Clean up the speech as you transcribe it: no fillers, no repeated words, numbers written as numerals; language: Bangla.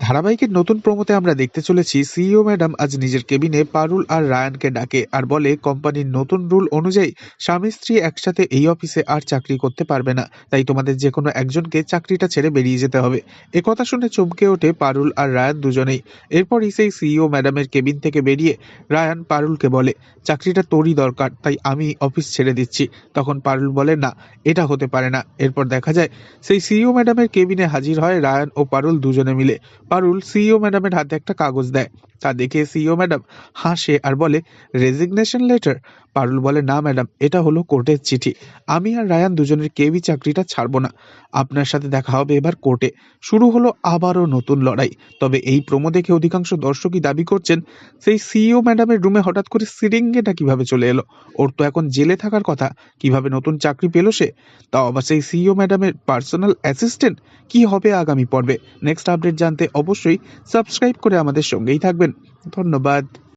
ধারাবাহিকের নতুন প্রোমোতে আমরা দেখতে চলেছি সিইও ম্যাডাম আজ নিজের কেবিনে পারুল আর রায়ানকে ডাকে আর বলে কোম্পানির নতুন রুল অনুযায়ী স্বামী স্ত্রী একসাথে এই অফিসে আর চাকরি করতে পারবে না, তাই তোমাদের যে কোনো একজনকে চাকরিটা ছেড়ে বেরিয়ে যেতে হবে। একথা শুনে চমকে ওঠে পারুল আর রায়ান দুজনেই। এরপরই সেই সিইও ম্যাডামের কেবিন থেকে বেরিয়ে রায়ান পারুলকে বলে, চাকরিটা তোরই দরকার, তাই আমি অফিস ছেড়ে দিচ্ছি। তখন পারুল বলে, না, এটা হতে পারে না। এরপর দেখা যায় সেই সিইও ম্যাডামের কেবিনে হাজির হয় রায়ান ও পারুল দুজনে মিলে। পারুল সিইও ম্যাডামের হাতে একটা কাগজ দেয়। তা দেখে সিইও ম্যাডাম হাসে আর বলে, রেজিগনেশন লেটার? পারুল বলে, না ম্যাডাম, এটা হলো কোর্টের চিঠি। আমি আর রায়ান দুজনের কেউই চাকরিটা ছাড়বো না। আপনার সাথে দেখা হবে এবার কোর্টে। শুরু হলো আবারও নতুন লড়াই। তবে এই প্রোমো দেখে অধিকাংশ দর্শকই দাবি করছেন, সেই সিইও ম্যাডামের রুমে হঠাৎ করে সিরিঙ্গেটা কিভাবে চলে এলো? ওর তো এখন জেলে থাকার কথা, কিভাবে নতুন চাকরি পেল সে? তাও আবার সেই সিইও ম্যাডামের পার্সোনাল অ্যাসিস্ট্যান্ট? কি হবে আগামী পর্বে? নেক্সট আপডেট জানতে অবশ্যই সাবস্ক্রাইব করে আমাদের সঙ্গেই থাকবেন। ধন্যবাদ।